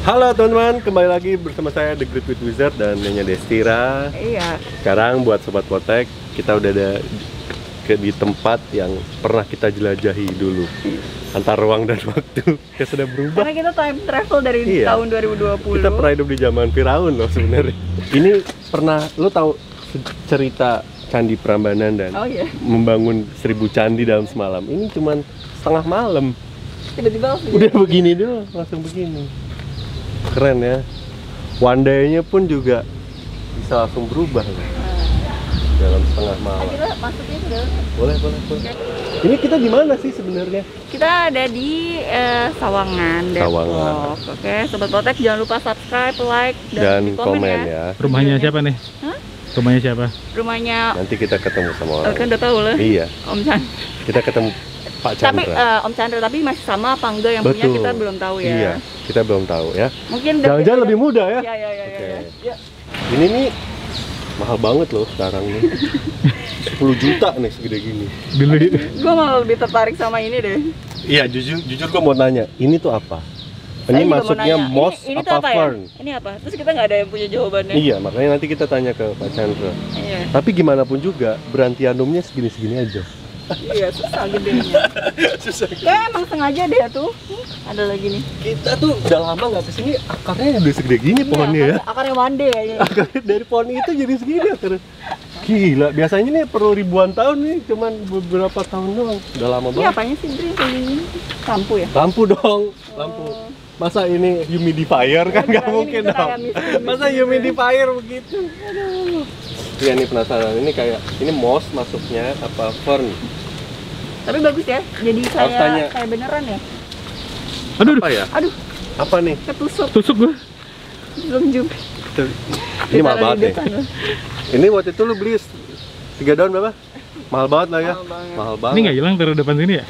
Halo teman-teman, kembali lagi bersama saya The Great Wizard dan Nyonya Destira. Iya. Sekarang buat Sobat Potek, kita udah ada di tempat yang pernah kita jelajahi dulu. Antar ruang dan waktu yang sudah berubah. Karena kita time travel dari tahun 2020. Kita pernah hidup di zaman Firaun loh sebenarnya. Ini pernah, lo tahu cerita Candi Prambanan dan membangun 1000 candi dalam semalam. Ini cuman setengah malam. Tiba-tiba udah begini dulu, langsung begini. Keren ya. One day-nya pun juga bisa langsung berubah dalam setengah malam. Kita masuknya sudah. Boleh. Ini kita di mana sih sebenarnya? Kita ada di Sawangan, Depok. Oke, Sobat Potek jangan lupa subscribe, like, dan komen ya. Rumahnya siapa nih? Hah? Rumahnya siapa? Rumahnya. Nanti kita ketemu sama orang. Kan udah tahu lah. Iya. Om Chan. Kita ketemu Pak Chandra. Tapi Om Chandra, tapi masih sama apa enggak yang punya kita belum tahu ya. Iya, kita belum tahu ya. Mungkin jangan-jangan lebih muda ya. Iya. Ini nih mahal banget loh sekarang nih. 10 juta nih segede gini. Gue malah lebih tertarik sama ini deh. Iya, jujur gue mau nanya, ini tuh apa? Ini masuknya moss ini apa fern? Ya? Ini apa? Terus kita nggak ada yang punya jawabannya. Iya, makanya nanti kita tanya ke Pak Chandra. Iya. Tapi gimana pun juga, berantianumnya segini-segini aja. Iya, susah gedenya. Susah. Ya emang sengaja deh tuh. Ada lagi nih. Kita tuh udah lama nggak kesini, akarnya udah segede gini pohonnya ya. Akarnya mande ya. Akarnya dari pohon itu jadi segini akarnya. Gila, biasanya nih perlu ribuan tahun nih, cuman beberapa tahun doang. Udah lama banget. Ini apanya sih, Dri? Lampu ya? Lampu dong, lampu. Masa ini humidifier kan nggak mungkin dong. Masa humidifier begitu? Aduh. Iya nih penasaran, ini moss masuknya apa fern? Tapi bagus ya, jadi kayak beneran ya. Aduh, apa ya? Aduh, apa nih? Tusuk gua. Belum juga. Ini mahal banget nih. Ini waktu itu lu beli 3 daun berapa? Mahal banget lah ya. Mahal banget. Ini nggak hilang taruh depan sini ya?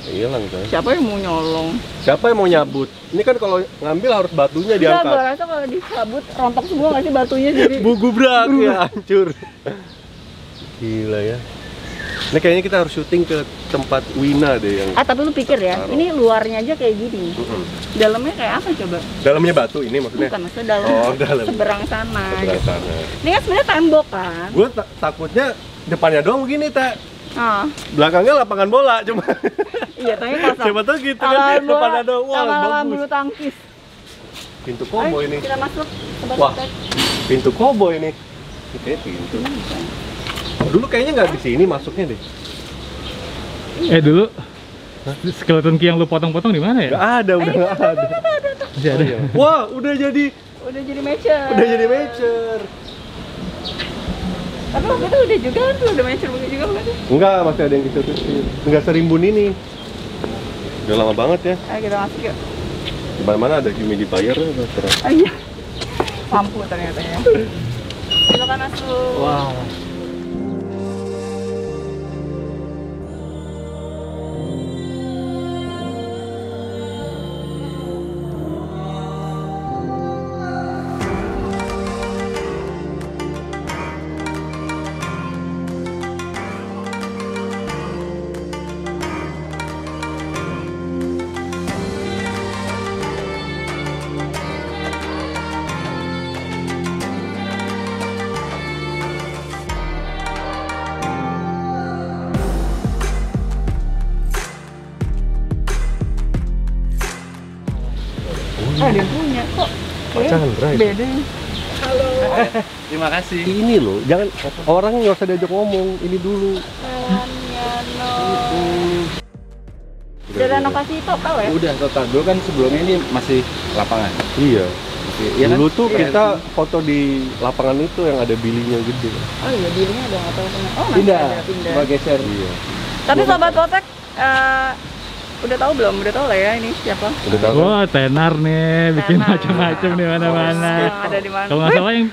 Hilang kan? Siapa yang mau nyolong? Siapa yang mau nyabut? Ini kan kalau ngambil harus batunya diangkat. Gue rasa kalau dicabut rontok semua nggak sih batunya jadi. Gubrak ya, hancur. Gila ya. Ini kayaknya kita harus syuting ke tempat Wina deh yang. Tapi lu pikir ya, ini luarnya aja kayak gini. Dalamnya kayak apa coba? Dalamnya batu ini maksudnya? Bukan, maksudnya dalam. Seberang sana. Seberang sana. Ini kan sebenarnya tembok kan? Gue takutnya depannya doang begini, Tak. Belakangnya lapangan bola cuma. Iya, tapi kosong. Coba tuh gitu kan, depannya doang. Wah, bagus. Bulu tangkis. Pintu kobo ini. Kita masuk. Wah, pintu kobo ini. Ini kayak pintu. Dulu kayaknya nggak di sini masuknya deh. Dulu. Skeleton key yang lu potong-potong di mana ya? Nggak ada, udah nggak ada. Masih ada. Wah, udah jadi mature. Udah jadi mature. Tapi waktu itu udah juga kan, udah mature begitu juga bukan sih? Enggak, masih ada yang kecil-kecil. Enggak serimbun ini. Udah lama banget ya. Ayo kita masuk yuk. Di mana ada humidifier ya, terus. Iya. Lampu ternyata ya. Silakan masuk. Wah. Ada yang punya kok. Pak Chandra itu. Beda. Halo. Terima kasih. Ini loh, jangan orang nggak usah diajak ngomong, ini dulu. Udah renovasi total ya? Udah total. Dulu kan sebelumnya ini masih lapangan. Iya. Iya Dulu kan? tuh kita foto di lapangan itu yang ada bilinya gede. Oh iya, bilinya udah nggak tahu kemana. Oh masih Pindah. ada, pindah. Coba geser. Iya. Tapi Sobat Potek, udah tahu belum? Udah tahu lah ya ini siapa? Udah tahu kan? Wah, tenar nih, bikin Tenar. macam-macam di mana-mana. Ada di mana? Kalau nggak salah yang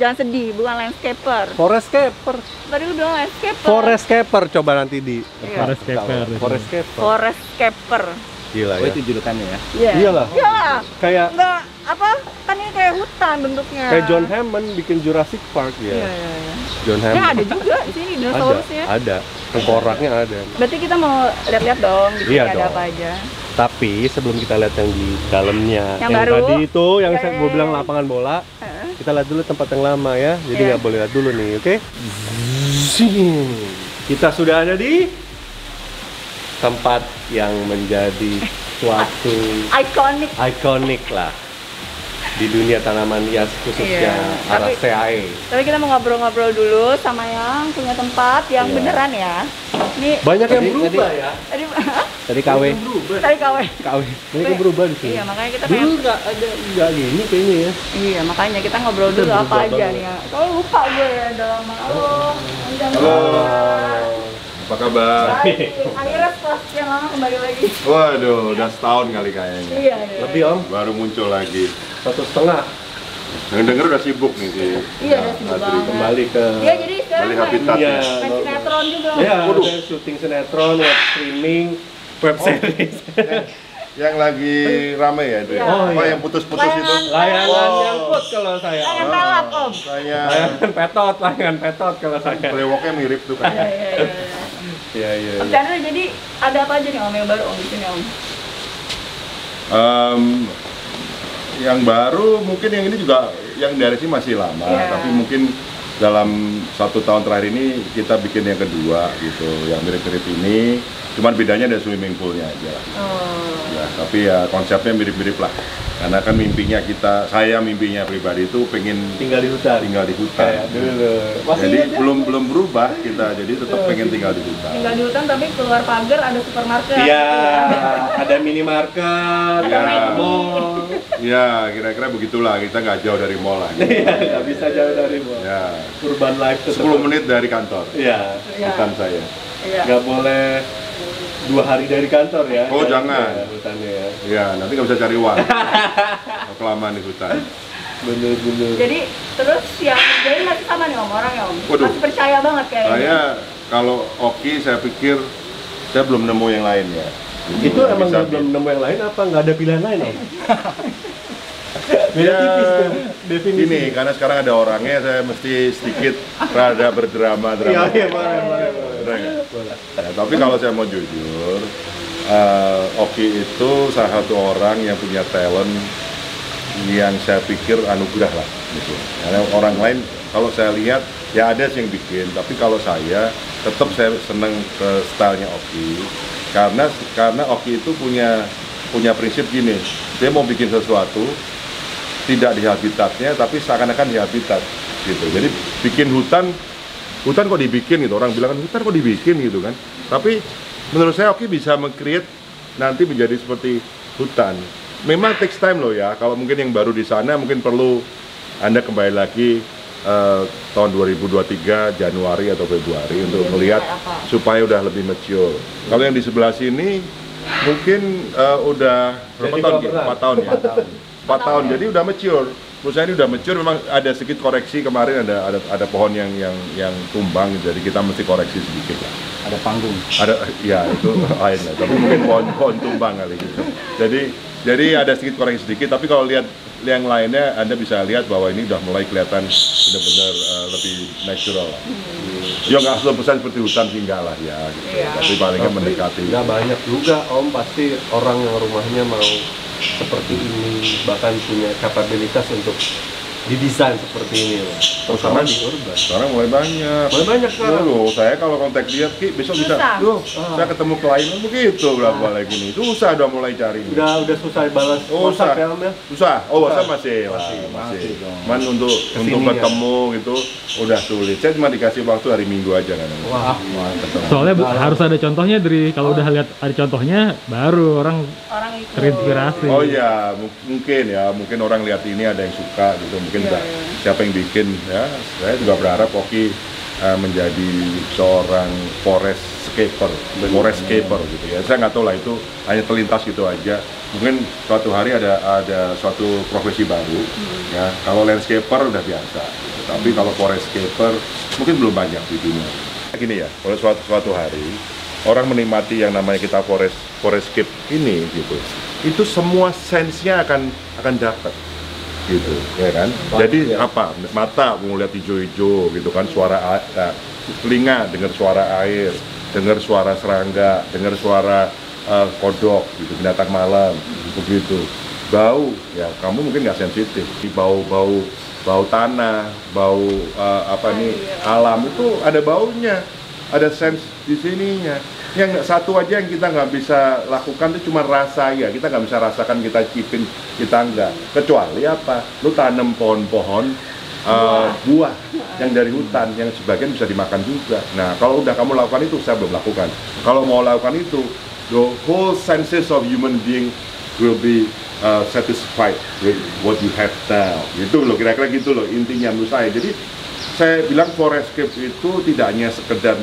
Jangan sedih, bukan landscaper. Forescaper. Tadi udah landscaper. Forescaper coba nanti di. Iya. Forescaper. Forescaper. Forescaper. Gila Oh ya. itu julukannya ya? Iya. Iyalah. Iyalah. Kayak Enggak apa? Kan ini kayak hutan bentuknya. kayak John Hammond bikin Jurassic Park ya. Iya. John Ya Hammond. ada juga di sini dinosaurusnya. Ada. Tengkoraknya ada. Berarti kita mau lihat-lihat dong, gitu Iya ada dong. apa aja. Tapi sebelum kita lihat yang di dalamnya, Yang baru? tadi itu yang Ya, gue bilang lapangan bola, kita lihat dulu tempat yang lama ya. Jadi nggak boleh lihat dulu nih, oke? Kita sudah ada di tempat yang menjadi suatu ikonik lah di dunia tanaman hias khususnya Araceae. Tapi kita mau ngobrol-ngobrol dulu sama yang punya tempat yang beneran ya. Ini Banyak yang berubah ya. Tadi KW. Tadi KW. Banyak yang berubah di sini. Iya, makanya kita Dulu pengen nggak gini kayaknya ya. Iya, makanya kita ngobrol dulu apa berubah aja banget. nih ya. Kalau lupa gue ya udah lama. Halo. Apa kabar? Baik. Akhirnya setelah yang lama kembali lagi. Waduh, udah setahun kali kayaknya. Iya. Lebih om, Baru muncul lagi. 1,5 Yang denger udah sibuk nih sih. Iya, udah sibuk Adri. banget. kembali ke. Iya, jadi sekarang Balik main habitatnya. main sinetron juga. Ya, Waduh. ada syuting sinetron, web streaming, web series. Yang lagi rame ya itu ya? Iya. Oh, Apa iya. yang putus-putus itu? Layangan. Layangan nyangkut kalau saya. Layangan pelap, Om. Saya Layangan petot kalau saya. brewoknya mirip tuh Iya, kayaknya. iya. Iya, iya. Om Chandra, jadi ada apa aja nih Om yang baru Om di sini Om? Yang baru mungkin yang ini juga yang dari sini masih lama, Iya. tapi mungkin dalam 1 tahun terakhir ini kita bikin yang kedua gitu, yang mirip-mirip ini, cuman bedanya ada swimming poolnya aja. Oh. Ya, tapi ya konsepnya mirip-mirip lah. Karena kan saya mimpinya pribadi itu pengen Tinggal di hutan. tinggal di Kayak hutan. dulu. Masih Jadi aja. belum berubah kita, jadi tetap pengen tinggal di hutan. Tinggal di hutan tapi keluar pagar ada supermarket. Iya, ada minimarket, Iya. ada mall. Ya, kira-kira begitulah, kita nggak jauh dari mall lah. Gitu. Iya, nggak bisa jauh dari mall. Ya, Urban life tetap. 10 menit dari kantor, Iya, Iya. hutan saya. Iya. nggak boleh 2 hari dari kantor ya. Oh, jangan. Ya, hutannya ya. Ya, nanti nggak bisa cari uang. Kelamaan di hutan. Bener-bener. Jadi terus yang jadi masih sama nih Om orang ya Om. Waduh. Masih percaya banget kayaknya. Saya kalau Oki, saya pikir saya belum nemu yang lain ya. Itu Nggak emang bisa nggak belum nemu yang lain apa nggak ada pilihan lain om? Beda Ya, tipis tuh definisi. Gini, karena sekarang ada orangnya, saya mesti sedikit rada berdrama-drama. Iya, iya, boleh. Bener nggak? Ya, tapi kalau saya mau jujur, Oki itu salah satu orang yang punya talent yang saya pikir anugerah lah gitu. Karena orang lain kalau saya lihat ya ada sih yang bikin, tapi kalau saya tetap saya seneng ke stylenya Oki karena Oki itu punya prinsip gini, dia mau bikin sesuatu tidak di habitatnya tapi seakan-akan di habitat gitu. Jadi bikin hutan kok dibikin gitu, orang bilang kan hutan kok dibikin gitu kan, tapi menurut saya Oki bisa meng-create nanti menjadi seperti hutan. Memang takes time loh ya, kalau mungkin yang baru di sana mungkin perlu Anda kembali lagi tahun 2023 Januari atau Februari untuk melihat supaya udah lebih mature. Kalau yang di sebelah sini mungkin udah berapa Jadi tahun? berapa? 4 tahun ya? 4 tahun, jadi udah mature. Menurut saya ini udah mature, memang ada sedikit koreksi kemarin, ada pohon yang tumbang, jadi kita mesti koreksi sedikit lah. Ada panggung. Ada, ya itu lain lah, tapi mungkin pohon tumbang kali gitu. Jadi ada sedikit koreksi sedikit, tapi kalau lihat yang lainnya, Anda bisa lihat bahwa ini udah mulai kelihatan benar-benar lebih natural lah. Ya nggak 100% seperti hutan sih enggak lah ya, gitu. Tapi palingnya mendekati. Nggak banyak juga om, pasti orang yang rumahnya mau seperti ini, bahkan punya kapabilitas untuk didesain seperti ini loh. Terutama di urban. Sekarang mulai banyak. Mulai banyak sekarang. Loh, saya kalau kontak dia, Ki, besok bisa. Susah. Loh, saya ketemu klien begitu berapa lagi nih. Susah udah mulai cari. Udah susah balas WhatsApp ya om ya. Susah. Oh, Susah. WhatsApp masih. Masih dong. Man untuk Kesini bertemu gitu udah sulit. Saya cuma dikasih waktu hari Minggu aja kan. Wah, ketemu. Soalnya harus ada contohnya dari kalau udah lihat ada contohnya baru orang Orang itu. terinspirasi. Oh iya, mungkin orang lihat ini ada yang suka gitu, mungkin Iya, nggak iya. siapa yang bikin ya. Saya juga berharap Oki menjadi seorang forestscaper gitu ya. Saya nggak tahu lah, itu hanya terlintas gitu aja. Mungkin suatu hari ada suatu profesi baru ya. Kalau landscaper udah biasa, gitu. Tapi kalau forestscaper mungkin belum banyak di dunia. Gini ya, kalau suatu hari orang menikmati yang namanya kita forestscape ini gitu, itu semua sense-nya akan dapat gitu ya kan. Jadi apa, mata mau lihat hijau-hijau gitu kan, telinga dengar suara air, dengar suara serangga, dengar suara kodok, gitu, binatang malam, begitu. Bau, ya kamu mungkin nggak sensitif. Bau tanah, bau alam itu ada baunya, ada sense di sininya. Yang satu aja yang kita nggak bisa lakukan itu cuma rasa ya, kita nggak bisa rasakan, kita cipin, kita nggak. Kecuali apa? Lu tanam pohon-pohon buah yang dari hutan, yang sebagian bisa dimakan juga. Nah, kalau udah kamu lakukan itu, saya belum lakukan. Kalau mau lakukan itu, the whole senses of human being will be satisfied with what you have now. Gitu loh, kira-kira gitu loh intinya menurut saya. Jadi saya bilang forescape itu tidak hanya sekedar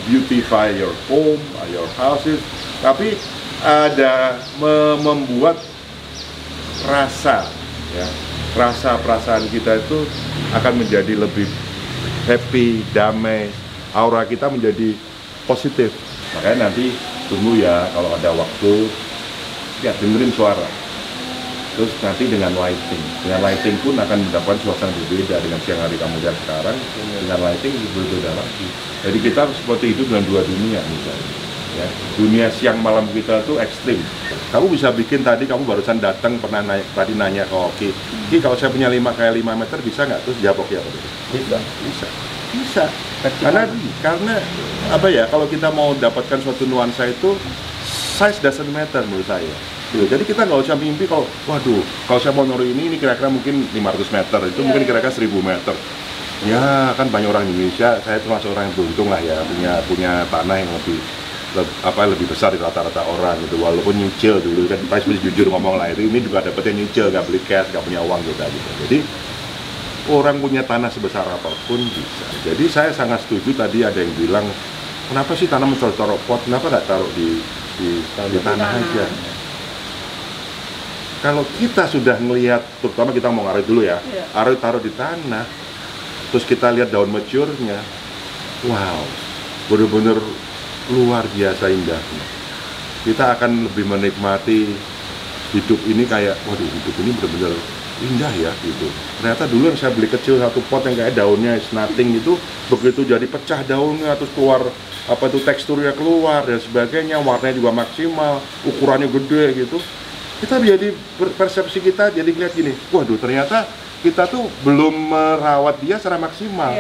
beautify your home, your houses, tapi ada membuat rasa, ya, rasa-perasaan kita itu akan menjadi lebih happy, damai, aura kita menjadi positif. Makanya nanti tunggu ya, kalau ada waktu, ya dengerin suara. Terus nanti dengan lighting pun akan mendapatkan suasana berbeda dengan siang hari kamu lihat sekarang. Dengan lighting berbeda lagi. Jadi kita seperti hidup dengan dua dunia misalnya. Ya, dunia siang malam kita itu ekstrim. Kamu bisa bikin tadi, kamu barusan datang pernah nanya ke Oki, Ki kalau saya punya 5x5 meter bisa nggak? Terus jawab ya? Bisa. Karena apa ya? Kalau kita mau dapatkan suatu nuansa itu, size doesn't matter menurut saya. Jadi kita nggak usah mimpi kalau, waduh, kalau saya mau naruh ini kira-kira mungkin 500 meter, itu mungkin kira-kira 1000 meter. Ya kan banyak orang di Indonesia, saya termasuk orang yang beruntung lah ya, punya tanah yang lebih besar di rata-rata orang gitu. Walaupun nyicil dulu kan, kita harus jujur ngomong lah, itu ini juga dapetnya nyicil, nggak beli cash, nggak punya uang gitu. Jadi orang punya tanah sebesar apapun bisa. Jadi saya sangat setuju tadi ada yang bilang, kenapa sih tanam taruh pot, kenapa nggak taruh di tanah aja? Kalau kita sudah melihat, terutama kita mau ngarit dulu ya, arahi taruh di tanah, terus kita lihat daun mature-nya, wow, bener-bener luar biasa indahnya. Kita akan lebih menikmati hidup ini kayak, waduh, hidup ini bener-bener indah ya gitu. Ternyata dulu yang saya beli kecil satu pot yang kayak daunnya is nothing itu, begitu jadi pecah daunnya, terus keluar teksturnya keluar dan sebagainya, warnanya juga maksimal, ukurannya gede gitu. Kita jadi persepsi kita jadi lihat gini, waduh ternyata kita tuh belum merawat dia secara maksimal.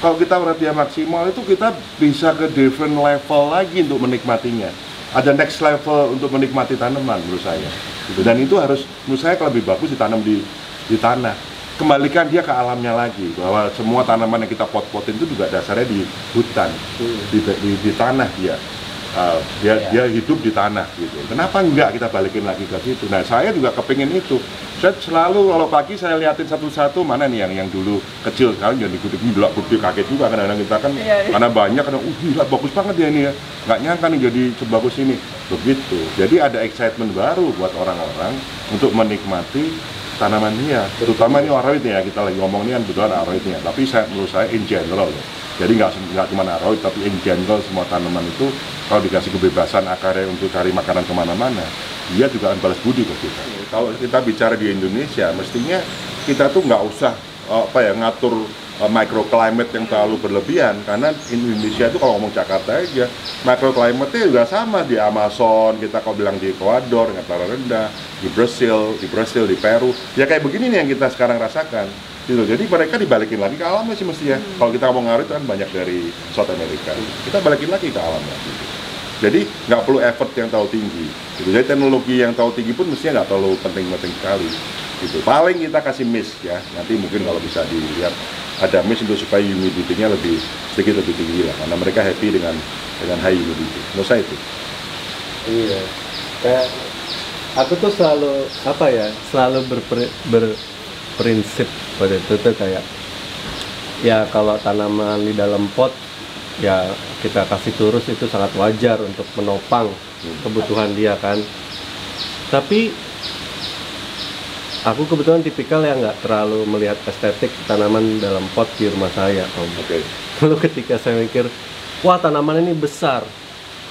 Kalau kita merawat dia maksimal itu kita bisa ke different level lagi untuk menikmatinya. Ada next level untuk menikmati tanaman menurut saya. Dan itu harus menurut saya kalau lebih bagus ditanam di tanah. Kembalikan dia ke alamnya lagi, bahwa semua tanaman yang kita pot-potin itu juga dasarnya di hutan, di tanah dia. Dia hidup di tanah gitu. Kenapa enggak kita balikin lagi ke situ? Nah, saya juga kepingin itu. Saya selalu kalau pagi saya liatin satu-satu mana nih yang dulu kecil, sekarang jadi gede kaget juga kadang-kadang kita kan karena banyak kadang gila bagus banget dia ini ya. Nggak nyangka nih jadi sebagus ini. Begitu. Jadi ada excitement baru buat orang-orang untuk menikmati tanaman dia. Terutama ini araroid ya, kita lagi ngomong ini kan betulan araroidnya. Tapi menurut saya in general ya. Jadi nggak cuma araroid, tapi in general semua tanaman itu kalau dikasih kebebasan akarnya untuk cari makanan kemana-mana, dia juga akan balas budi ke kita. Kalau kita bicara di Indonesia, mestinya kita tuh nggak usah ngatur microclimate yang terlalu berlebihan, karena Indonesia itu kalau ngomong Jakarta aja, microclimate-nya juga sama di Amazon, kita kalau bilang di Ecuador, dataran rendah, di Brasil, di Peru, ya kayak begini nih yang kita sekarang rasakan. Gitu. Jadi mereka dibalikin lagi ke alamnya sih mestinya. Kalau kita mau ngarit kan banyak dari South America, kita balikin lagi ke alamnya. Gitu. Jadi nggak perlu effort yang terlalu tinggi. Gitu. Jadi teknologi yang terlalu tinggi pun mestinya nggak terlalu penting sekali. Gitu. Paling kita kasih mist ya. Nanti mungkin kalau bisa dilihat ada mist untuk supaya humidity-nya sedikit lebih tinggi lah. Karena mereka happy dengan high humidity. Menurut saya itu. Iya. Kayak aku tuh selalu berprinsip pada itu tuh kayak ya kalau tanaman di dalam pot ya kita kasih terus itu sangat wajar untuk menopang kebutuhan dia kan. Tapi aku kebetulan tipikal yang nggak terlalu melihat estetik tanaman dalam pot di rumah saya, Om. Oke. Lalu ketika saya mikir, wah tanaman ini besar,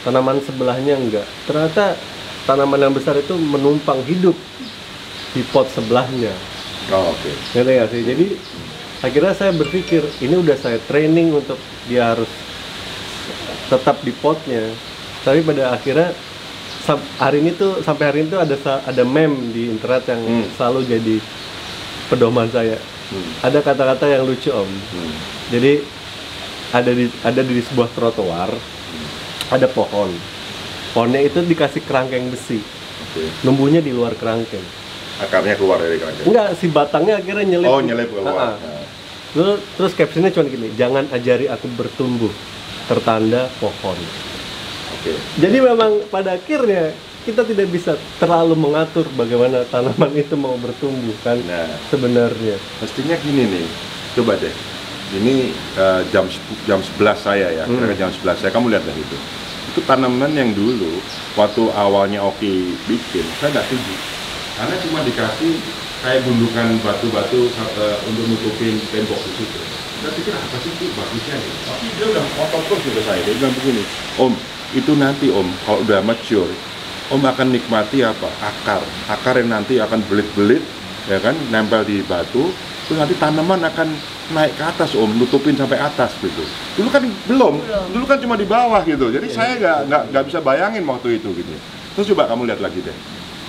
tanaman sebelahnya enggak. Ternyata tanaman yang besar itu menumpang hidup di pot sebelahnya. Oh, oke. Ngerti nggak sih? Jadi akhirnya saya berpikir ini udah saya training untuk dia harus tetap di potnya, tapi pada akhirnya hari ini tuh sampai hari ini tuh ada meme di internet yang selalu jadi pedoman saya. Ada kata-kata yang lucu Om. Jadi ada di sebuah trotoar, ada pohon. Pohonnya itu dikasih kerangkeng besi. Numbuhnya di luar kerangkeng. Akarnya keluar dari kerangkeng. Enggak, si batangnya akhirnya nyelip. Oh, nyelip keluar. Terus captionnya cuma gini, jangan ajari aku bertumbuh, tertanda pohon. Jadi memang pada akhirnya kita tidak bisa terlalu mengatur bagaimana tanaman itu mau bertumbuh kan. Nah, sebenarnya mestinya gini nih, coba deh. Ini jam 11 saya ya, kira-kira jam 11 saya, kamu lihat deh itu. Itu tanaman yang dulu waktu awalnya Oki bikin, saya nggak setuju. Karena cuma dikasih kayak gundukan batu-batu untuk nutupin tembok di situ. Saya pikir apa sih itu bagusnya nih? Tapi dia udah otot terus juga saya. Dia bilang begini, Om, itu nanti Om kalau udah mature, Om akan nikmati apa? Akar yang nanti akan belit-belit, ya kan, nempel di batu. Terus nanti tanaman akan naik ke atas Om, nutupin sampai atas gitu. Dulu kan belum. Dulu kan cuma di bawah gitu. Jadi saya nggak bisa bayangin waktu itu gitu. Terus coba kamu lihat lagi deh.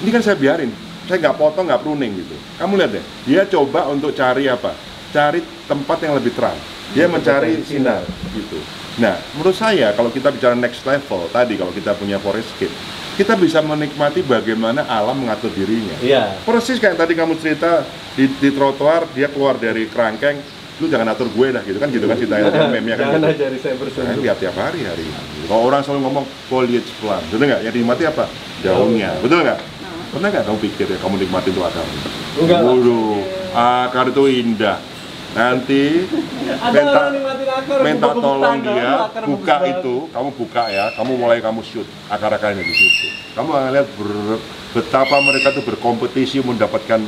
Ini kan saya biarin, saya nggak potong, nggak pruning gitu. Kamu lihat deh, dia coba untuk cari apa? Cari tempat yang lebih terang. Dia mencari sinar gitu. Nah, menurut saya kalau kita bicara next level tadi, kalau kita punya forestscape, kita bisa menikmati bagaimana alam mengatur dirinya. Iya. Persis kayak tadi kamu cerita di trotoar, dia keluar dari kerangkeng, lu jangan atur gue dah gitu kan ceritanya meme-nya kan. Jangan gitu. ajari saya bertumbuh. Saya lihat tiap hari. Kalau orang selalu ngomong foliage plant, betul nggak? Yang dinikmati apa? Daunnya, betul nggak? Pernah nggak kamu pikir ya kamu nikmati itu akar? Enggak. Waduh, akar itu indah. Nanti minta tolong dia buka itu, kamu buka ya, kamu shoot akar-akarnya di situ. Kamu akan lihat betapa mereka tuh berkompetisi mendapatkan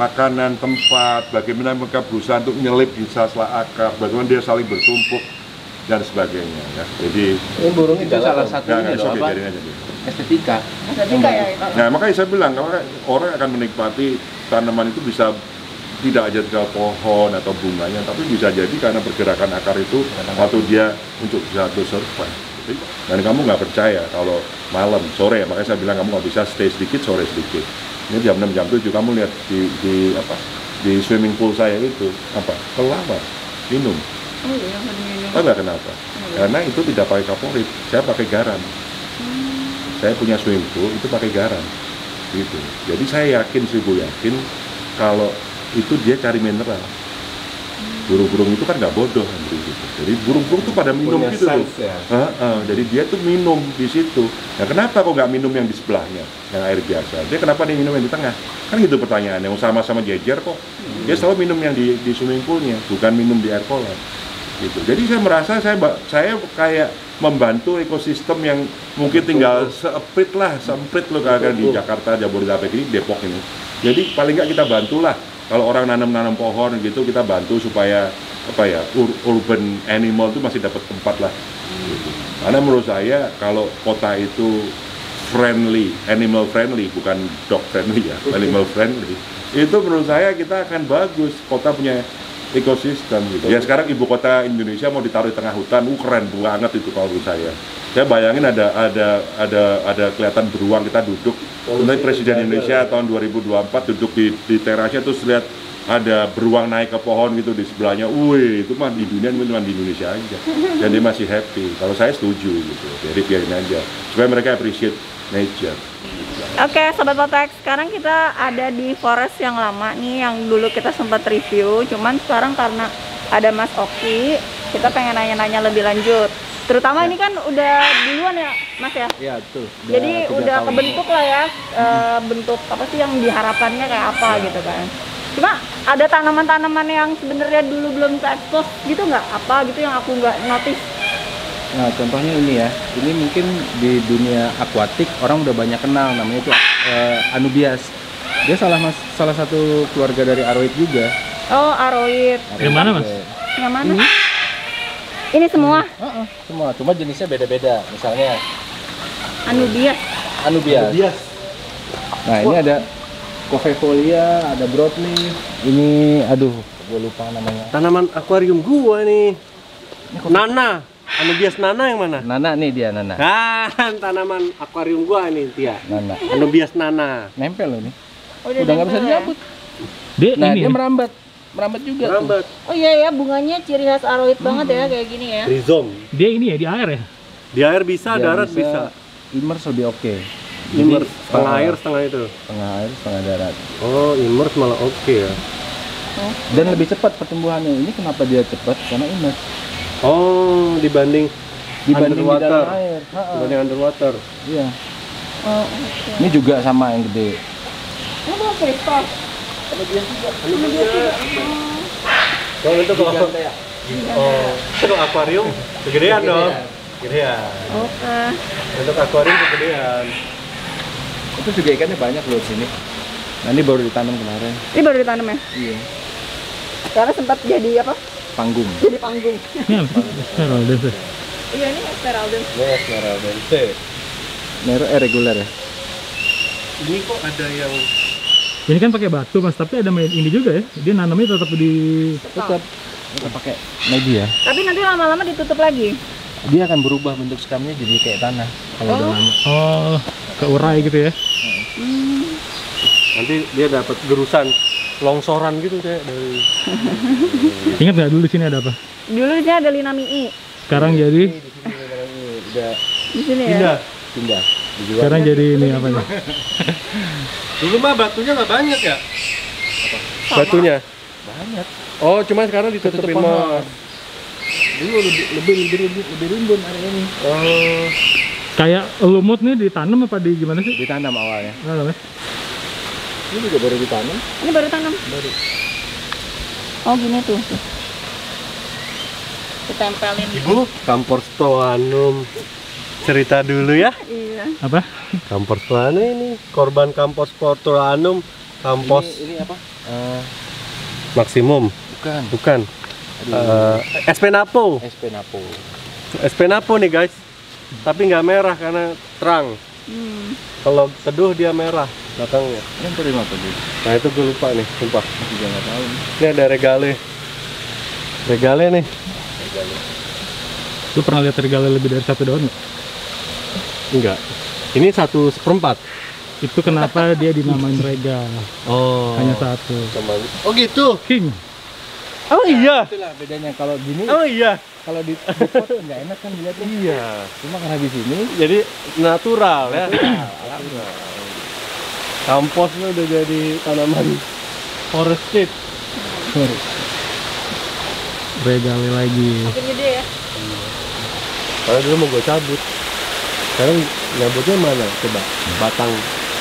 makanan, tempat, bagaimana mereka berusaha untuk nyelip di sela-sela akar, bagaimana dia saling bertumpuk dan sebagainya ya. Jadi ini burungnya itu salah satunya loh, apa? Estetika ya itu. Nah, makanya saya bilang orang akan menikmati tanaman itu bisa tidak aja tinggal pohon atau bunganya, tapi bisa jadi karena pergerakan akar itu waktu dia untuk jatuh survive. Dan kamu nggak percaya kalau malam, sore, makanya saya bilang kamu nggak bisa stay sedikit, sore sedikit. Ini jam 6, jam 7 kamu lihat di swimming pool saya itu kelawar minum. Oh iya, minum. Tahu nggak kenapa? Karena itu tidak pakai kaporit, saya pakai garam. Saya punya swimming pool itu pakai garam, gitu. Jadi saya yakin kalau itu dia cari mineral. Burung-burung itu kan nggak bodoh, gitu. Jadi burung-burung tuh pada minum punya gitu tuh. Ya? Jadi dia tuh minum di situ. Nah, kenapa kok nggak minum yang di sebelahnya, yang air biasa? Dia kenapa dia minum yang di tengah? Kan gitu pertanyaannya. Yang sama-sama jejer kok. Dia selalu minum yang di swimming poolnya, bukan minum di air kolam. Gitu. Jadi saya merasa saya kayak membantu ekosistem yang mungkin tinggal semprit loh kayak di Jakarta, Jabodetabek ini, Depok ini. Jadi paling nggak kita bantulah. Kalau orang nanam pohon gitu, kita bantu supaya urban animal itu masih dapat tempat lah. Gitu. Karena menurut saya kalau kota itu friendly, animal friendly, bukan dog friendly ya, animal friendly. Itu menurut saya kita akan bagus. Kota punya ekosistem gitu. Ya sekarang ibu kota Indonesia mau ditaruh di tengah hutan, keren banget itu kalau menurut saya. Saya bayangin ada kelihatan beruang, kita duduk. Nanti Presiden Indonesia tahun 2024 duduk di terasnya terus lihat ada beruang naik ke pohon gitu di sebelahnya. Wih, itu mah di dunia cuma di Indonesia aja. Dan dia masih happy. Kalau saya setuju gitu. Jadi biarin aja supaya mereka appreciate nature. Oke, Sobat Potek, sekarang kita ada di forest yang lama nih, yang dulu kita sempat review. Cuman sekarang karena ada Mas Oki, kita pengen nanya-nanya lebih lanjut. Terutama ini kan udah duluan ya, Mas ya? Iya, betul. Jadi udah kebentuk lah ya, bentuk apa sih yang diharapkannya kayak apa gitu kan. Cuma ada tanaman-tanaman yang sebenarnya dulu belum terekspos gitu nggak? Apa gitu yang aku nggak notice? Nah, contohnya ini ya, ini mungkin di dunia akuatik orang udah banyak kenal, namanya itu Anubias. Dia salah satu keluarga dari aroid juga. Oh, aroid. Yang mana, Mas? Yang mana? Ini semua? Semua, cuma jenisnya beda-beda. Misalnya Anubias. Nah, ini ada Covefolia, ada broadleaf. Ini, aduh, gue lupa namanya. Tanaman akuarium gua nih. Nana. Anubias nana yang mana? Nana nih dia Nana. Kan tanaman akuarium gua nih Tia. Nana. Anubias nana. Nempel loh nih. Oh, Udah nggak bisa nempel ya? dicabut. Dia Nah, ini dia ya? merambat. Merambat juga tuh. Lambat. Oh iya ya, bunganya ciri khas aroid banget ya kayak gini ya. Rhizome. Dia ini ya di air ya? Di air bisa, Dia darat bisa. Immerse lebih oke. Immerse, Jadi, setengah air, setengah itu. Setengah air, setengah darat. Oh, immerse malah oke ya. Dan lebih cepat pertumbuhannya. Ini kenapa dia cepat? Karena immerse. Oh, dibanding Dibanding di underwater. dalam air. Ha-ha. Dibanding underwater. Iya. Oh, oke. Ini juga sama yang gede. Ini bukan kristal. Oh, itu kalau oh, itu kalau akuarium kegedean dong. Gedean. Oke. Untuk akuarium kegedean. Itu juga ikannya banyak loh di sini. Nah, ini baru ditanam kemarin. Ini baru ditanam ya? Iya. Karena sempat jadi apa? Panggung. Jadi panggung. Ini apa sih? Heraldens ya? Iya, ini Esmeralda. Yes, Meraldense. Nero reguler ya. Ini kok ada yang Ini kan pakai batu mas, tapi ada ini juga ya. Dia nanamnya tetap di Tetap kita pakai media. Tapi nanti lama-lama ditutup lagi. Dia akan berubah bentuk skamnya jadi kayak tanah kalau udah lama. oh keurai gitu ya. nanti dia dapat gerusan longsoran gitu kayak dari Ingat nggak dulu sini ada apa? Dulu ini ada linamii. Sekarang jadi Udah Di sini ya. pindah. pindah. Dijual. sekarang jadi ini apa nih? Dulu mah batunya nggak banyak ya? Batunya? Banyak. Oh, cuma sekarang ditutupin pohon. mos. Dulu lebih rimbun hari ini. Oh, Kayak lumut nih ditanam apa di gimana sih? Ditanam awalnya. Namanya? Ini juga baru ditanam. Ini baru tanam. Baru. Oh, gini tuh. Ditempelin. Ibu, Kampor Stoanum. Cerita dulu ya. Iya. Apa? Kampor Stoanum ini korban Kampor Stoanum, kampos Ini apa? maksimum. Bukan. Bukan. SP Napo. SP Napo. SP Napo nih guys. Tapi nggak merah karena terang. Kalau teduh dia merah belakangnya. Yang terima apa dia? Nah itu gue lupa nih, sumpah. Juga nggak tahu. Ini ada regale. Regale nih. Lu pernah lihat regale lebih dari satu daun nggak? Enggak. Ini 1/4. Itu kenapa dia dinamain regal? Oh. Hanya satu. Oh gitu. King. Oh iya. Itulah bedanya kalau gini. Oh iya. Kalau di pot nggak enak kan dilihatnya. Iya. Cuma karena di sini Jadi natural ya. Kamposnya udah jadi tanaman forest shade. Regale lagi. Makin gede ya. Karena dulu mau gue cabut. Sekarang nyabutnya mana? Coba batang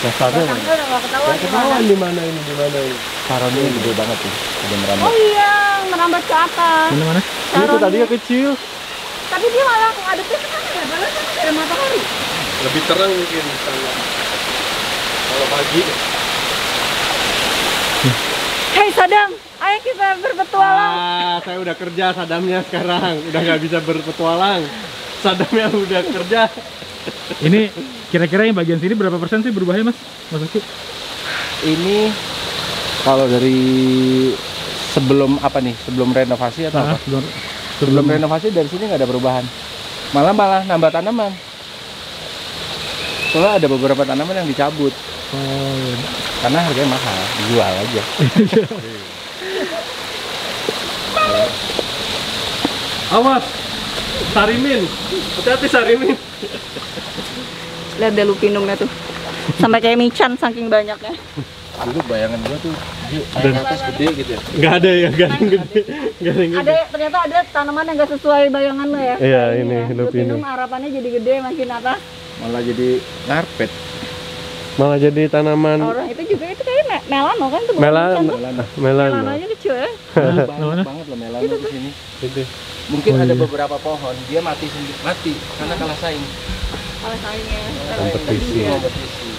dasarnya mana? Batangnya udah nggak ketahuan Nggak di mana. ketahuan di mana ini, di mana ini. saronnya gede banget tuh. Udah merambat. Oh iya, merambat ke atas. Mana? Itu Saronnya. tadinya kecil. Tapi dia malah ngadepnya ke sana ya, padahal kan ada matahari. Lebih terang mungkin di sana. Kalau pagi. Hei Sadam, ayo kita berpetualang. Saya udah kerja Sadamnya sekarang. Udah nggak bisa berpetualang. Sadamnya udah kerja. Ini kira-kira yang bagian sini berapa persen sih berubahnya mas? Mas Uki? Ini kalau dari sebelum apa nih? Sebelum renovasi atau apa? Sebelum renovasi dari sini nggak ada perubahan. Malah nambah tanaman. Soalnya ada beberapa tanaman yang dicabut Oh, karena harganya mahal, dijual aja. Awas. Sarimin. Hati-hati Sarimin. Lihat deh lupinumnya tuh. Sampai kayak mican saking banyaknya. Dulu bayangan gua tuh di atas gede gitu ya. Nggak ada ya, nggak ada yang gede. Nggak ada yang gede. Ada ternyata ada tanaman yang gak sesuai bayangan lo ya. Iya, Kayak ini ya. lupinum. Harapannya jadi gede makin atas. Malah jadi ngarpet. Malah jadi tanaman Orang itu juga itu kayak melano kan tuh. bukan melano. mican tuh. Melano. Melanonya kecil ya. Banyak banget loh melano di sini. Itu. Mungkin Oh, ada iya. beberapa pohon dia mati karena kalah saing. Kalau saingnya. Kompetisi. Iya. Kompetisi.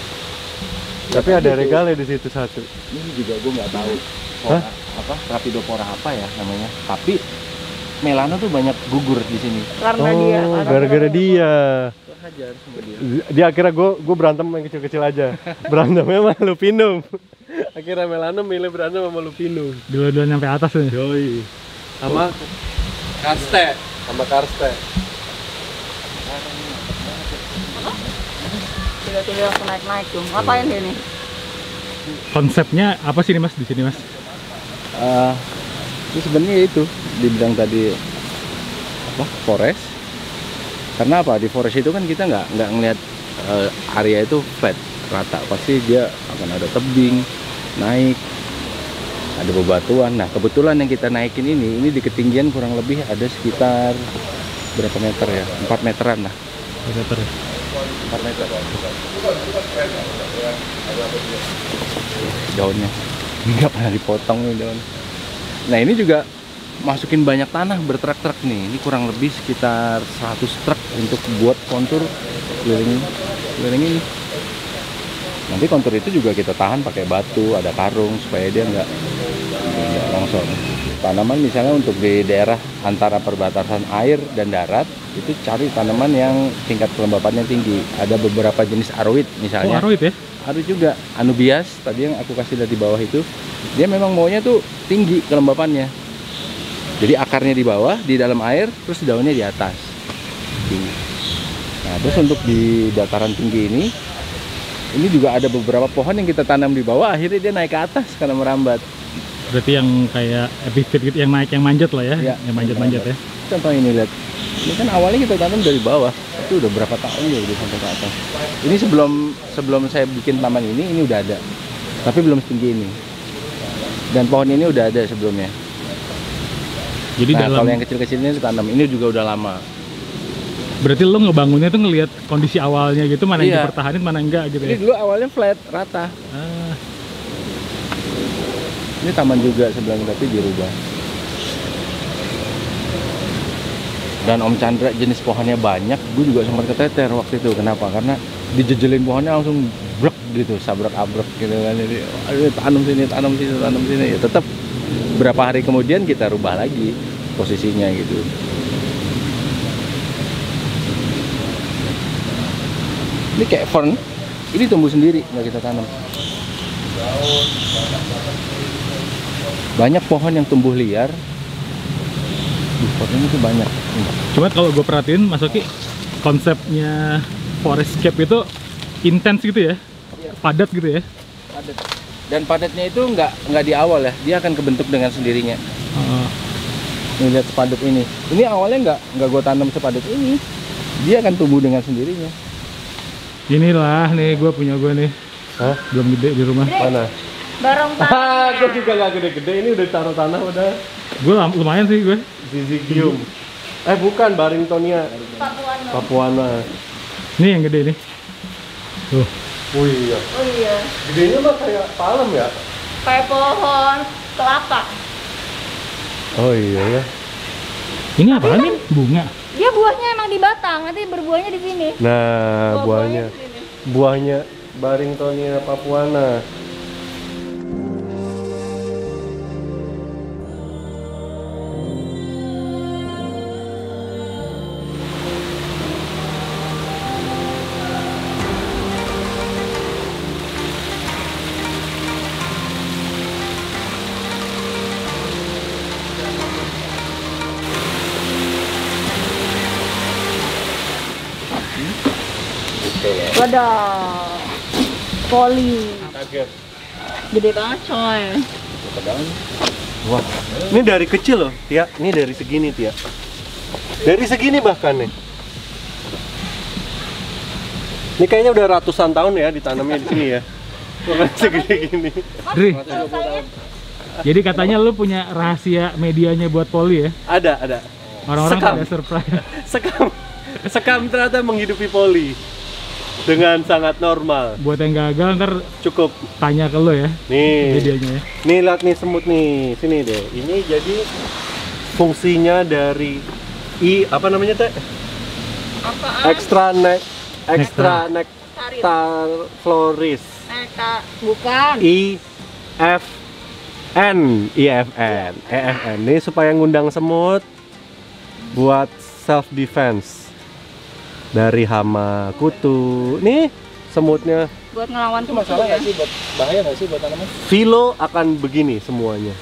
Tapi ada regale di situ satu. Ini juga gue nggak tahu Hah? apa Rapidopora apa ya namanya. Tapi melano tuh banyak gugur di sini. Karena dia. Oh, karena gara-gara dia. Hajar sama dia. Dia akhirnya gue berantem yang kecil-kecil aja. Berantemnya sama lupinum. Akhirnya Melano milih berantem sama lupinum. dua-duanya sampai atas nih. Yoi. Sama karste. Sama karste. Tiga-tiga langsung naik-naik tuh. Ngapain dia nih? Konsepnya apa sih nih Mas di sini Mas? Itu sebenarnya itu dibilang tadi apa forest. Karena apa, di forest itu kan kita nggak ngelihat area itu flat rata, pasti dia akan ada tebing, naik, ada bebatuan. Nah kebetulan yang kita naikin ini di ketinggian kurang lebih ada sekitar berapa meter ya, 4 meteran lah. 4 meter ya? 4 meter. Daunnya nggak pernah dipotong nih daun. Nah ini juga masukin banyak tanah bertruk-truk nih. Ini kurang lebih sekitar 100 truk untuk buat kontur keliling ini. Nanti kontur itu juga kita tahan pakai batu, ada karung supaya dia nggak longsor. Tanaman misalnya untuk di daerah antara perbatasan air dan darat itu cari tanaman yang tingkat kelembapannya tinggi. Ada beberapa jenis aroid misalnya. Oh, aroid ya? Aroid juga, anubias tadi yang aku kasih lihat di bawah itu, dia memang maunya tuh tinggi kelembapannya. Jadi akarnya di bawah, di dalam air, terus daunnya di atas. Tinggi. Nah, terus untuk di dataran tinggi ini juga ada beberapa pohon yang kita tanam di bawah, akhirnya dia naik ke atas karena merambat. Berarti yang kayak epiphyt gitu, yang naik, yang manjat lah ya, Ya, yang manjat-manjat ya. Contoh ini lihat, ini kan awalnya kita tanam dari bawah, itu udah berapa tahun ya udah sampai ke atas. Ini sebelum saya bikin taman ini udah ada, tapi belum setinggi ini. Dan pohon ini udah ada sebelumnya. Jadi Nah, dalam, kalau yang kecil-kecil ini ditanam, ini juga udah lama. berarti lo ngebangunnya tuh ngelihat kondisi awalnya gitu, mana yang Iya. dipertahanin, mana enggak gitu Ini ya. dulu awalnya flat, rata. Ah, Ini taman juga sebelumnya, tapi dirubah. Dan Om Chandra jenis pohonnya banyak, gue juga sempat keteter waktu itu. Kenapa? Karena dijejelin pohonnya langsung brek gitu, sabrak-abrek gitu kan. Jadi, aduh, tanam sini. Ya tetap berapa hari kemudian kita rubah lagi posisinya gitu. Ini kayak fern, ini tumbuh sendiri, nggak kita tanam. Banyak pohon yang tumbuh liar di pot ini tuh banyak. cuma kalau gue perhatiin Mas Oki, konsepnya forestscape itu intens gitu ya, padat gitu ya. Padat. Dan padatnya itu nggak di awal ya, dia akan kebentuk dengan sendirinya. Nih lihat sepadat ini. Ini awalnya nggak gue tanam sepadat ini, dia akan tumbuh dengan sendirinya. Inilah nih gue nih. Hah? Belum gede di rumah. Mana? Barong Ah, gue juga nggak gede-gede, ini udah taruh tanah udah. Gue lumayan sih gue. Syzygium. Bukan, Barringtonia Papuana. Nih yang gede nih. Tuh. Oh iya. Oh iya. Gedenya mah kayak palem ya? Kayak pohon kelapa. Oh iya ya. Ini apaan nih? Bunga. Dia buahnya emang di batang, nanti berbuahnya di sini. Nah, buahnya. di sini. Buahnya Barringtonia Papuana. Wadah. Poli. Kaget. Gede banget coy. Wah, ini dari kecil loh, Tia. Ini dari segini, Tia. Dari segini bahkan nih. Ini kayaknya udah ratusan tahun ya ditanamnya di sini ya. Bukan segini gini. Dri, jadi katanya lu punya rahasia medianya buat poli ya? Ada. Orang-orang Sekam. pada surprise. Sekam ternyata menghidupi poli dengan sangat normal. Buat yang gagal ntar Cukup. tanya ke lu ya Nih. medianya ya. Nih lihat nih semut nih, sini deh. Ini jadi fungsinya dari apa namanya teh? Apaan? Extra nectar floris. Bukan. EFN. Ini supaya ngundang semut buat self defense dari hama, kutu. Nih semutnya. Buat ngelawan Itu kutu masalah ya. nggak sih, bahaya nggak sih buat tanaman? Philo akan begini semuanya.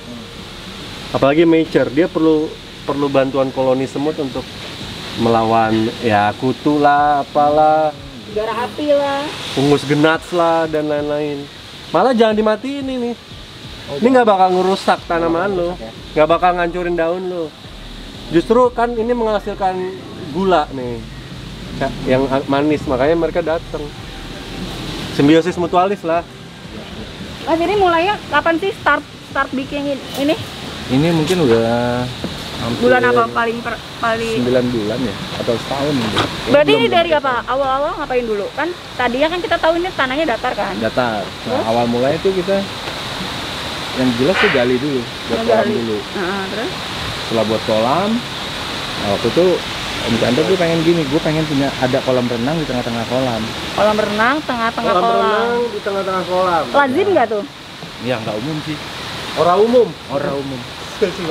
Apalagi mature, dia perlu bantuan koloni semut untuk melawan ya kutu lah, apalah. Gara api lah. Fungus genats lah dan lain-lain. Malah jangan dimatiin ini. Ini nggak bakal ngerusak tanaman lo, nggak bakal ngancurin daun lo. Justru kan ini menghasilkan gula nih, yang manis, makanya mereka datang. Simbiosis mutualis lah. Mas ini mulainya kapan sih start bikin ini? Ini mungkin udah hampir Bulan apa paling 9 bulan ya atau setahun gitu. Berarti ini dari apa? Awal-awal ngapain dulu? Kan tadinya kan kita tahu ini tanahnya datar kan? Datar. Nah, awal mulai itu kita yang jelas tuh gali dulu, buat kolam dulu. Terus? Setelah buat kolam, nah waktu itu Om Chandra tuh pengen gini, gue pengen punya ada kolam renang di tengah-tengah kolam. Kolam renang tengah-tengah Kolam kolam. renang di tengah-tengah kolam. Lazim nggak tuh? Ya nggak umum sih, Orang umum. orang umum.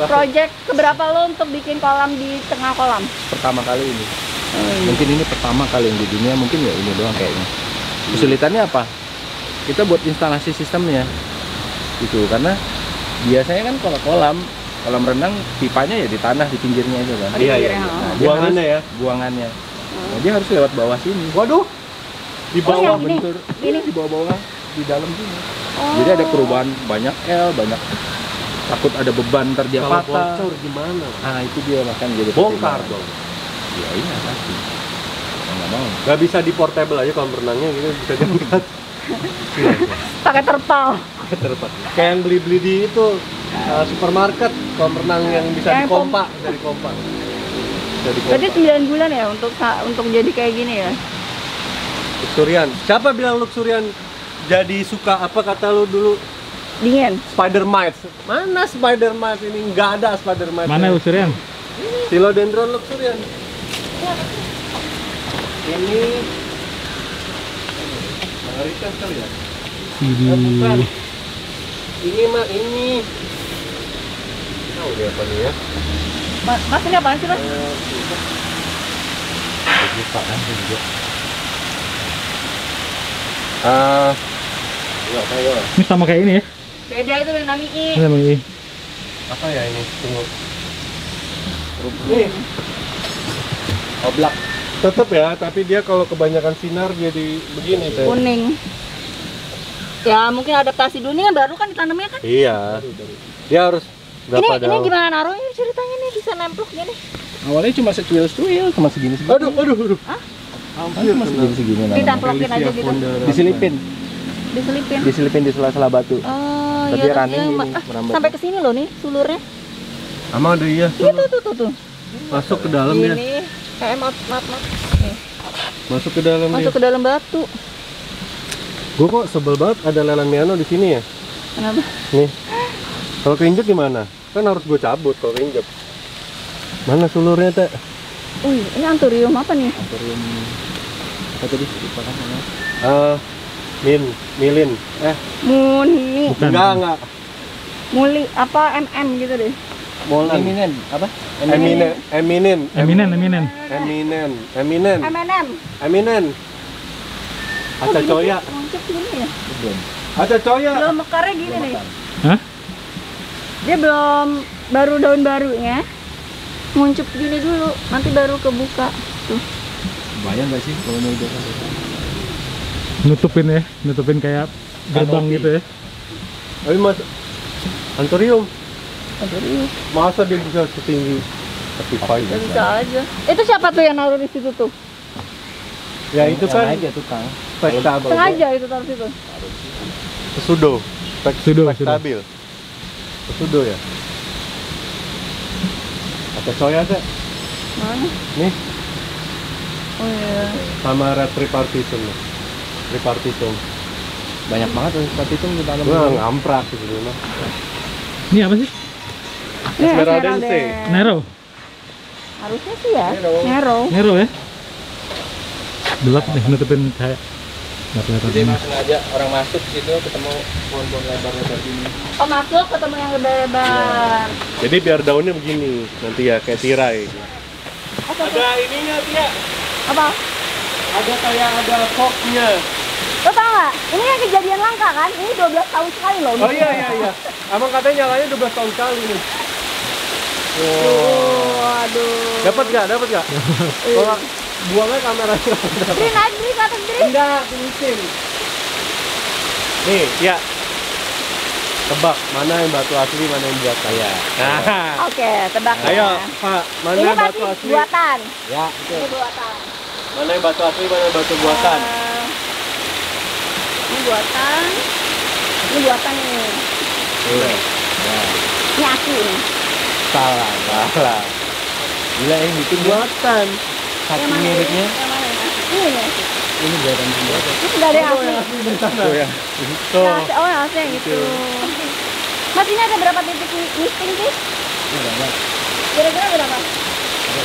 Project keberapa lo untuk bikin kolam di tengah kolam? Pertama kali ini. Mungkin ini pertama kali yang di dunia, mungkin ya ini doang kayaknya. Kesulitannya apa? Kita buat instalasi sistemnya. Gitu, karena biasanya kan kalau kolam renang pipanya ya di tanah di pinggirnya itu kan. Iya, iya. Nah, dia Buangannya ya. Buangannya. Nah, dia harus lewat bawah sini. Waduh. Di bawah yang ini? bentur. Ini? Di bawah-bawah di dalam sini. Oh. Jadi ada perubahan banyak banyak takut ada beban ntar dia Kalau patah. bocor gimana? Nah, itu dia makan jadi Bongkar pertimbangan. dong. Ya iya pasti. Nggak mau. Gak bisa di portable aja kolam renangnya gitu, bisa diangkat. Pakai terpal. Kayak yang beli-beli di itu supermarket kolam renang yang bisa Kayak dikompak dari kompak. Berarti 9 bulan ya untuk jadi kayak gini ya? Luxurian. Siapa bilang Luxurian jadi suka apa kata lu dulu? Dingin. Spider mites. Mana spider mites ini? Nggak ada spider mites. Mana Luxurian? Philodendron Luxurian. Ini Margarita kali ya? Bukan. Ini mah ini. Tahu dia apa nih ya? Mas ini apaan sih mas? Ini sama kayak ini ya? Beda itu yang nami I. Ini sama ini. Apa ya ini? Tunggu. Nih. Oblak. Tetep ya, tapi dia kalau kebanyakan sinar jadi begini teh. Kuning. Ya mungkin adaptasi dulu ini kan baru kan ditanamnya kan? Iya. Dia harus berapa Ini gimana naruhnya ceritanya nih bisa nemplok gini? Awalnya cuma secuil-secuil, cuma segini-segini. Aduh. Hah? Cuma segini-segini. Ditemplokin aja gitu. Diselipin. Diselipin. Di sela-sela batu. Oh Tapi iya. running terus ini, merambat. sampai ke sini loh nih sulurnya. Ama ada iya. Iya tuh. Masuk ke dalam ya. Ini kayak mat. Nih, Masuk ke dalam masuk ke dalam batu. Gue kok sebel banget ada lelan piano di sini ya. Kenapa? Nih. Kalau keinjek gimana? Kan harus gue cabut kalau keinjek. Mana sulurnya, Teh? Wih, ini anthurium apa nih? Anthurium. Apa tadi? Lupa kan namanya. Milin. Muni. Bukan. Enggak. Muli apa MM gitu deh. Molan. Eminen. Apa? Eminen. Eminen. MNM. Aca coya. Muncul gini ya? Belum. Aca coya. Belum mekarnya gini nih. Hah? Dia belum baru daun barunya. Muncul gini dulu, nanti baru kebuka. Tuh. Bayang nggak sih kalau mau udah Nutupin kayak gerbang gitu ya. Tapi mas Anthurium. Anthurium. Masa dia bisa setinggi Ya bisa aja. Itu siapa tuh yang naruh di situ tuh? Ya itu kan aja tukang. spektabil. Sengaja itu taruh situ. Sudo. Sudo. Spektabil. Sudo ya. Aca coya, Teh. Mana? Nih, Oh iya. sama red tripartitum. Tripartitum. Banyak banget tuh seperti itu di dalam. Gua ngamprak gitu mah. Ini apa sih? Ini Esmeraldense. Nero. Harusnya sih ya. Nero. Nero ya? Gelap nih nutupin cahaya. Nggak kelihatan. Jadi mas sengaja orang masuk situ ketemu pohon-pohon lebar-lebar ini. Oh masuk ketemu yang lebar-lebar. Jadi biar daunnya begini nanti ya kayak tirai. Ada ininya dia. Apa? Ada kayak ada koknya. Lo tau nggak? Ini yang kejadian langka kan? Ini 12 tahun sekali loh. Oh iya. Abang katanya nyalanya 12 tahun sekali nih. Waduh. Dapat nggak? buang aja kameranya. Dri, naik Dri ke atas Dri. Enggak, tulisin. Nih, ya. Tebak mana yang batu asli, mana yang buatan. Iya. Nah, Oke, tebak ya. ayo Pak, mana Ini yang pasti batu asli? buatan. Ya, Ini buatan. Mana yang batu asli, mana yang batu buatan? Ini buatan. Ini buatan ini. Ini asli ini. salah. Gila yang bikin gua Buatan. saking miripnya. Yang mana yang asli? Ini nih. Ini buatan gua. Ini sudah ada yang asli. Tuh ya. Tuh. Yang asli. Oh, yang asli yang itu. Mas, ini ada berapa titik misting sih? Ini banyak. Kira-kira berapa? Ada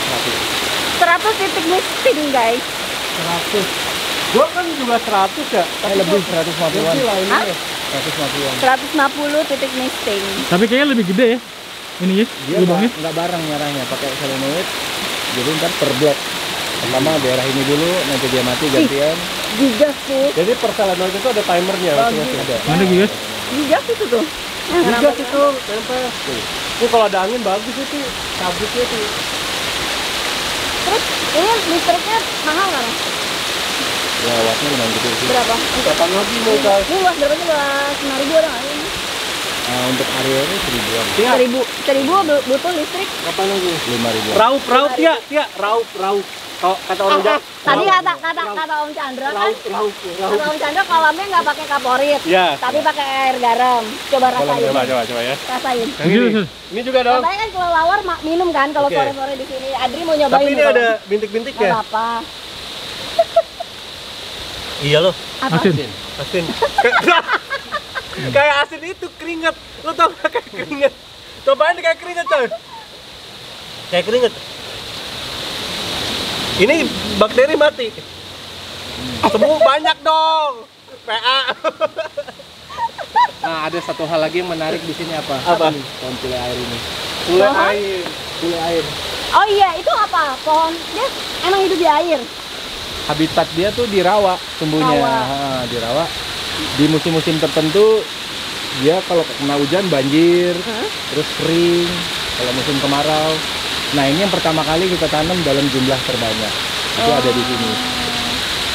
100 titik misting, guys. 100. Gua kan juga 100 ya. lebih 150-an. Lebih lah ini. Hah? ya. 150-an. 150 titik misting. Tapi kayaknya lebih gede ya. Ini ya, Dia lubangnya. nggak bareng nyaranya, pakai solenoid. Jadi ntar per blok. Pertama daerah ini dulu, nanti dia mati gantian. Gigas tuh. Jadi per solenoid itu ada timernya masing-masing. Ada. Mana guys? Gigas itu tuh. Yang Gigas rambut. itu tempel. Ini kalau ada angin bagus itu cabutnya tuh. Terus ini listriknya mahal kan? Ya wattnya lumayan gede sih. Berapa? Kapan lagi mau guys? Ini luas berapa sih? Luas 5.000 ada nggak ini? Untuk area ini 1000-an. Tia, 1.000 butuh listrik. kapan lagi? 5.000-an. Raup, Tia, raup. Kalau kata orang Jawa. Tadi kata Om Chandra kan, Raup. kata Om Chandra kolamnya nggak pakai kaporit, Ya. tapi pakai air garam. Coba rasain. Coba ya. Rasain. Yang ini juga dong. Katanya kan kelelawar minum kan kalau Oke. sore-sore di sini. Adri mau nyobain. Tapi ini kalau- ada bintik-bintik Nggak ya? apa-apa. Iya loh. Apa? Asin. Asin. Kayak asin itu keringet. Lo tau gak kayak keringet? Cobain kayak keringet coy. Kayak keringet. Ini bakteri mati. Sembuh banyak dong. PA. Nah, ada satu hal lagi yang menarik di sini apa? Apa? Pohon pule air ini. Pule Pohon? air. Pule air. Oh iya, itu apa? Pohon dia emang hidup di air. Habitat dia tuh di rawa tumbuhnya. Rawa. Di rawa. Di musim-musim tertentu dia kalau kena hujan banjir, terus kering. Kalau musim kemarau. Nah, ini yang pertama kali kita tanam dalam jumlah terbanyak. Itu ada di sini.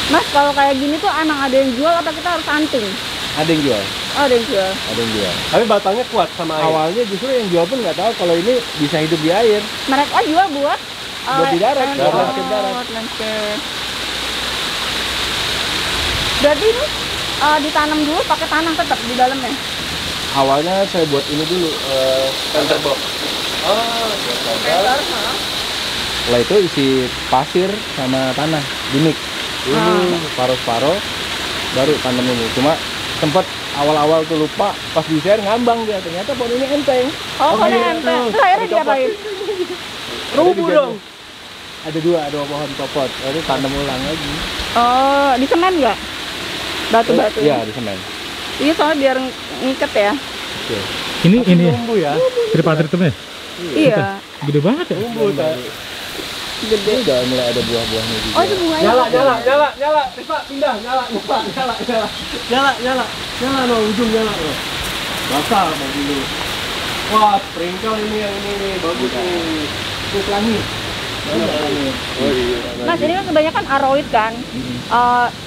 Mas, kalau kayak gini tuh emang ada yang jual atau kita harus hunting? Ada yang jual, Oh, ada yang jual. ada yang jual. Tapi batangnya kuat sama air. Awalnya justru yang jual pun nggak tahu kalau ini bisa hidup di air. Mereka jual buat Buat di darat, darat. landscape darat. landscape. Berarti ini ditanam dulu pakai tanah tetap di dalamnya. Awalnya saya buat ini dulu. Center box. Oh, Meter, Setelah itu isi pasir sama tanah, dimix. Separuh-separuh, baru tanam ini. Cuma sempat awal-awal tuh lupa, pas di share ngambang dia. Ternyata pohon ini enteng. Oh, kalau gitu. enteng. Terus akhirnya diapain? rubuh dong. Ada dua pohon copot. Lalu tanam ulang lagi. Oh, di semen nggak? Batu-batu. Iya, di semen. Iya, soalnya biar ngiket ya. Oke. Ini ya. Tumbuh ya. Tripa-tritumnya. Iya. Gede banget ya. Tumbuh kan. Gede. Ini udah mulai ada buah-buahnya juga. Oh, itu bunganya. Nyala. Rifa, pindah. Nyala no, ujung nyala no. Basah bagi lu. Wah, sprinkle ini yang ini nih, bagus nih. Itu pelangi. Oh iya. Mas, ini kan kebanyakan aroid kan?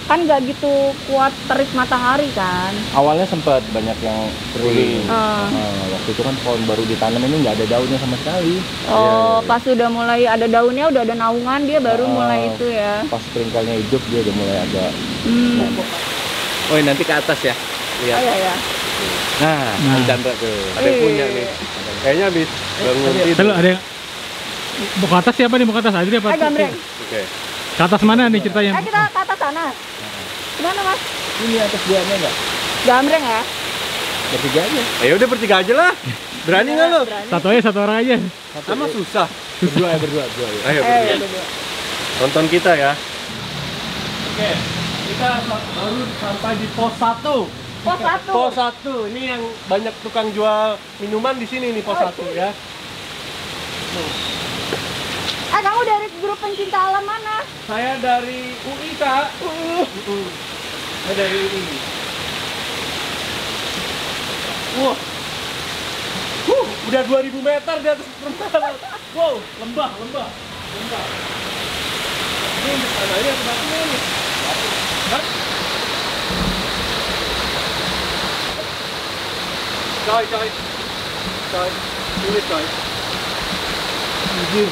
Kan nggak gitu kuat terik matahari kan? Awalnya sempat banyak yang kering. Ah. Nah, waktu itu kan pohon baru ditanam ini nggak ada daunnya sama sekali. Oh, pas udah mulai ada daunnya, udah ada naungan, dia baru Ah. mulai itu ya. Pas sprinkelnya hidup dia udah mulai agak. Hmm. Oh, nanti ke atas ya. Oh iya ya. Nah, Nah. Chandra tuh. Ada yang punya nih. Kayaknya habis bangun tidur. Kalau ada yang mau ke atas siapa nih? Mau ke atas Adri apa? Ayo gambreng. Oke. Ke atas mana nih ceritanya? Kita ke atas sana. Gimana Mas? Ini atas buahnya enggak? Gambreng ya? Bertiga aja. Ya udah bertiga aja lah. Berani nggak lo? Berani. Satu orang aja. Sama susah. Berdua ya. Ayo Eh, berdua. Tonton kita ya. Oke, kita baru sampai di pos 1. Pos 1. Pos 1. Ini yang banyak tukang jual minuman di sini nih pos 1 ya. Kamu dari grup pencinta alam mana? Saya dari UI, Kak. Saya dari UI. Wah. Udah 2000 meter di atas permukaan. Wow, lembah. Ini apa ini? Hah? Coy. Ini coy. Izin.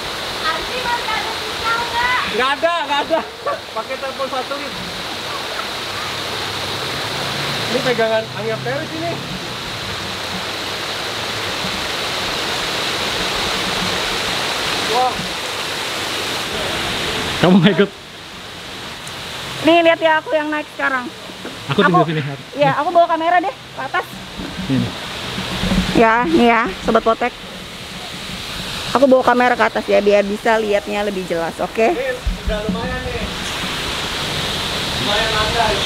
Arti masih ada sinyal nggak? Nggak ada. Pakai telepon satelit. Ini pegangan Anya Peris ini. Wah. Kamu nggak ikut? Nih lihat ya aku yang naik sekarang. Aku tinggal sini. Ya, aku bawa kamera deh ke atas. Ini. Ya, nih ya, sobat potek. Aku bawa kamera ke atas ya biar bisa lihatnya lebih jelas, oke? Ini udah lumayan nih. Lumayan landai.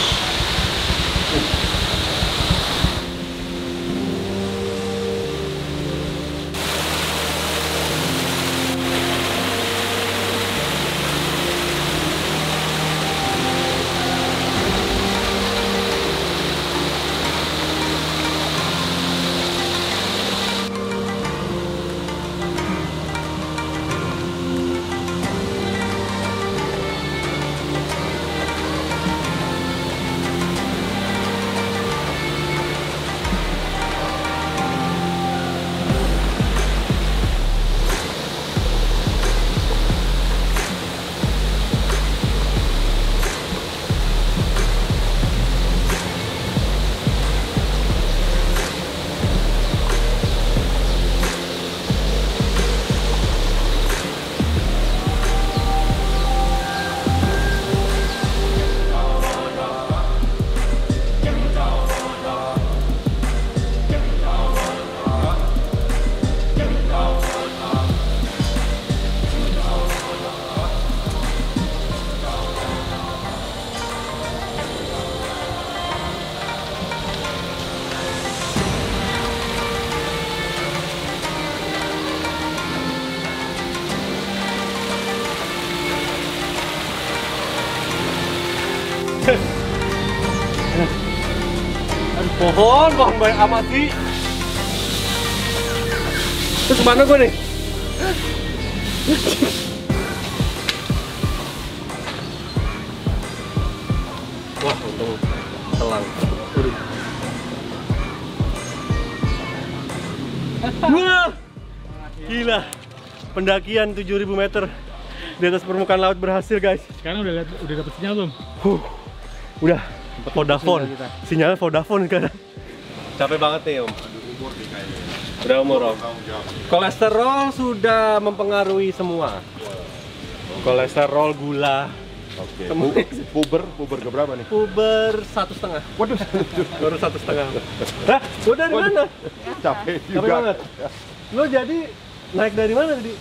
Pohon banyak amat sih. Terus kemana gue nih? Wah, untung selang. Wah, gila. Pendakian 7.000 meter di atas permukaan laut berhasil, guys. Sekarang udah dapet sinyal belum? Udah. Vodafone, sinyalnya Vodafone kan. Capek banget nih Om. Udah umur Om. Kolesterol sudah mempengaruhi semua. Kolesterol, gula. Oke. Puber keberapa nih? Puber 1,5. Waduh, Baru 1,5. Hah? Lo dari mana? capek Capek juga. banget. Lo jadi naik dari mana tadi?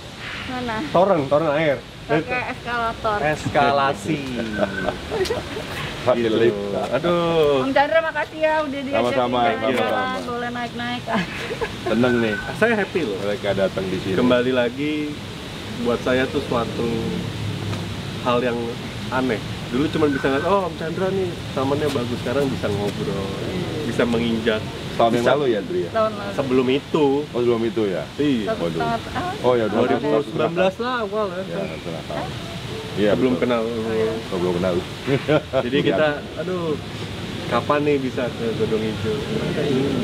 Mana? Torrent air. Pakai eskalator. Eskalasi. Pakai lift. Aduh. Om Chandra makasih ya udah diajakin Sama-sama, jalan-jalan, sama-sama. boleh naik-naik. Seneng nih Saya happy loh. mereka datang di sini. Kembali lagi buat saya tuh suatu hal yang aneh. Dulu cuma bisa ngeliat, oh Om Chandra nih tamannya bagus, sekarang bisa ngobrol, bisa menginjak. Tahun yang Bisa. lalu ya, Dri? Ya? Tahun lalu. Sebelum itu, Oh, sebelum itu ya? iya, Satu Waduh. setengah Oh ya, 2019 lah awal Ya, ya. setengah tahun. Iya, Belum betul. kenal. Oh, belum kenal. Jadi kita, aduh, kapan nih bisa ke Gedung Hijau? Kita ingin.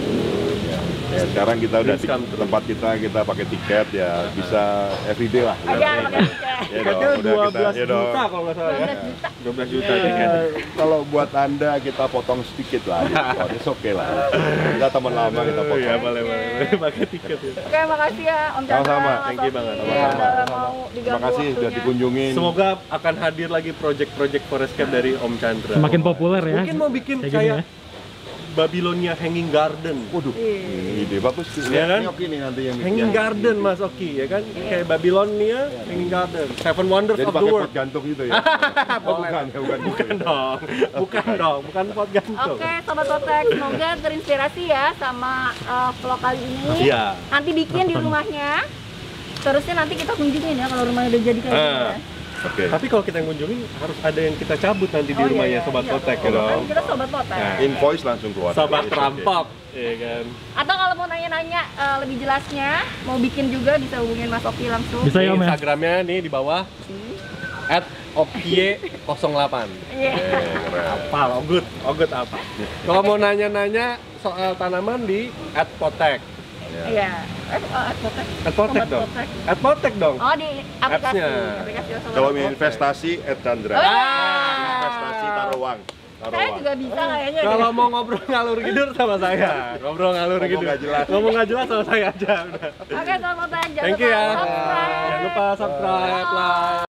Ya, sekarang kita udah Dreams come true. tempat kita pakai tiket ya bisa everyday lah. Aja pakai tiket. Ya dong, Tiketnya udah 12 ya dong. juta kalau nggak salah ya. 12 juta. 12 juta Ya, tiket. kalau buat Anda kita potong sedikit lah. It's oke lah. Kita teman lama kita potong. Iya, boleh pakai tiket ya. Oke, makasih ya Om Chandra. Sama-sama. Mas Thank you Oki. banget. Sama-sama. Udah mau Terima diganggu kasih sudah waktunya. dikunjungin. Semoga akan hadir lagi project-project Forescape dari Om Chandra. Semakin populer ya. Mungkin mau bikin Kayak gini kayak ya. Babylonia Hanging Garden. Waduh, Iya. ide bagus. Iya kan? Ini oke nih nanti yang Hanging Garden Mas Oki ya kan? Kayak Babylonia Hanging Garden. Seven Wonders Jadi of the pakai World. pot gantung gitu ya? Oh, bukan Dong. Bukan pot gantung. Oke, Sobat Potek, semoga terinspirasi ya sama vlog kali ini. Iya. Nanti bikin di rumahnya. Terusnya nanti kita kunjungin ya kalau rumahnya udah jadi kayak gitu ya. Oke. Tapi kalau kita kunjungi harus ada yang kita cabut nanti di Oh, rumahnya iya, Sobat iya, Potek ya kan dong. kita Sobat Potek. Nah, Invoice langsung keluar. Sobat Oke. perampok, ya kan. Atau kalau mau nanya-nanya lebih jelasnya, mau bikin juga bisa hubungin Mas Oki langsung. Bisa ya Om ya? Instagramnya nih di bawah Okie 08. Iya. Apa? Ogut apa? Kalau mau nanya-nanya soal tanaman di @potek. Iya. Adpotek. @potek dong. Adpotek. @potek dong. Oh, di aplikasi. Apps-nya. Aplikasi Sobat Kalau Potek. mau investasi, Chandra. Investasi taruh uang. Saya juga bisa kayaknya. Kalau mau ngobrol ngalur tidur sama saya. Ngobrol ngalur Ngomong tidur. nggak jelas. Ngomong nggak jelas sama saya aja udah. Oke, Sobat Potek, jangan Thank you lupa ya. subscribe. Jangan lupa subscribe, like.